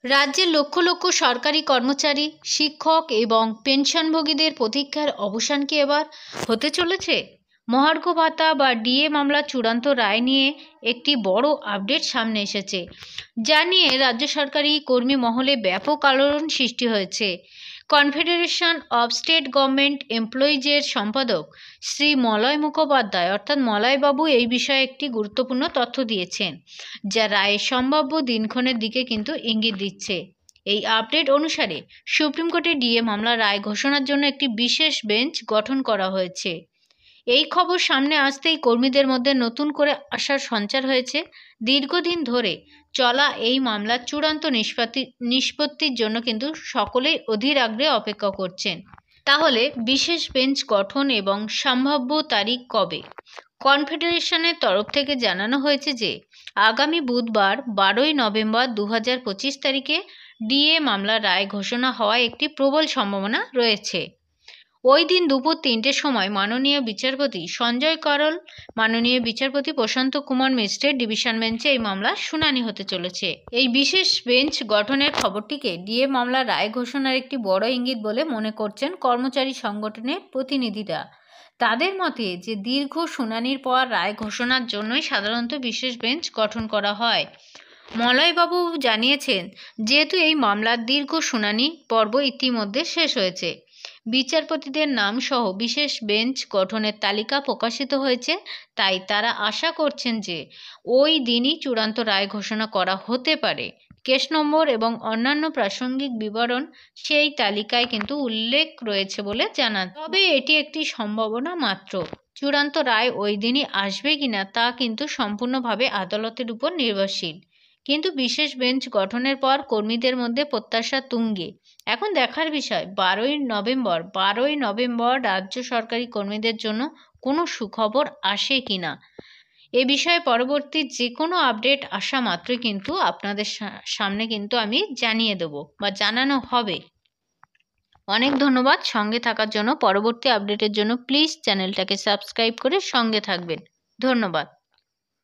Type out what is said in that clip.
রাজ্যের লক্ষ লক্ষ সরকারি কর্মচারী, শিক্ষক এবং পেনশনভোগীদের প্রতীক্ষার অবসান কি এবার হতে চলেছে? মহার্ঘ ভাতা বা ডিএ মামলার চূড়ান্ত রায় নিয়ে একটি বড় আপডেট সামনে এসেছে, যা নিয়ে রাজ্য সরকারি কর্মী মহলে ব্যাপক আলোড়ন সৃষ্টি হয়েছে। কনফেডারেশন অব স্টেট গভর্নমেন্ট এমপ্লয়িজের সম্পাদক শ্রী মলয় মুখোপাধ্যায় অর্থাৎ মলয়বাবু এই বিষয়ে একটি গুরুত্বপূর্ণ তথ্য দিয়েছেন, যা রায়ের সম্ভাব্য দিনক্ষণের দিকে কিন্তু ইঙ্গিত দিচ্ছে। এই আপডেট অনুসারে সুপ্রিম কোর্টে ডিএ মামলার রায় ঘোষণার জন্য একটি বিশেষ বেঞ্চ গঠন করা হয়েছে। এই খবর সামনে আসতেই কর্মীদের মধ্যে নতুন করে আশার সঞ্চার হয়েছে। দীর্ঘদিন ধরে চলা এই মামলার চূড়ান্ত নিষ্পত্তির জন্য কিন্তু সকলেই অধীর আগ্রহে অপেক্ষা করছেন। তাহলে বিশেষ বেঞ্চ গঠন এবং সম্ভাব্য তারিখ কবে? কনফেডারেশনের তরফ থেকে জানানো হয়েছে যে আগামী বুধবার 12ই নভেম্বর 2025 তারিখে ডিএ মামলার রায় ঘোষণা হওয়ার একটি প্রবল সম্ভাবনা রয়েছে। ওই দিন দুপুর 3টের সময় মাননীয় বিচারপতি সঞ্জয় করল, মাননীয় বিচারপতি প্রশান্ত কুমার মিশ্রের ডিভিশন বেঞ্চে এই মামলার শুনানি হতে চলেছে। এই বিশেষ বেঞ্চ গঠনের খবরটিকে ডিএ মামলার রায় ঘোষণার একটি বড় ইঙ্গিত বলে মনে করছেন কর্মচারী সংগঠনের প্রতিনিধিরা। তাদের মতে যে দীর্ঘ শুনানির পর রায় ঘোষণার জন্যই সাধারণত বিশেষ বেঞ্চ গঠন করা হয়। মলয়বাবু জানিয়েছেন, যেহেতু এই মামলার দীর্ঘ শুনানি পর্ব ইতিমধ্যে শেষ হয়েছে, বিচারপতিদের নাম সহ বিশেষ বেঞ্চ গঠনের তালিকা প্রকাশিত হয়েছে, তাই তারা আশা করছেন যে ওই দিনই চূড়ান্ত রায় ঘোষণা করা হতে পারে। কেস নম্বর এবং অন্যান্য প্রাসঙ্গিক বিবরণ সেই তালিকায় কিন্তু উল্লেখ রয়েছে বলে জানান। তবে এটি একটি সম্ভাবনা মাত্র। চূড়ান্ত রায় ওই দিনই আসবে কিনা তা কিন্তু সম্পূর্ণভাবে আদালতের উপর নির্ভরশীল। কিন্তু বিশেষ বেঞ্চ গঠনের পর কর্মীদের মধ্যে প্রত্যাশা তুঙ্গে। এখন দেখার বিষয় 12ই নভেম্বর রাজ্য সরকারি কর্মীদের জন্য কোনো সুখবর আসে কিনা। এ বিষয়ে পরবর্তী যে কোনো আপডেট আসা মাত্রই কিন্তু আপনাদের সামনে কিন্তু আমি জানিয়ে দেব বা জানানো হবে। অনেক ধন্যবাদ সঙ্গে থাকার জন্য। পরবর্তী আপডেটের জন্য প্লিজ চ্যানেলটাকে সাবস্ক্রাইব করে সঙ্গে থাকবেন। ধন্যবাদ।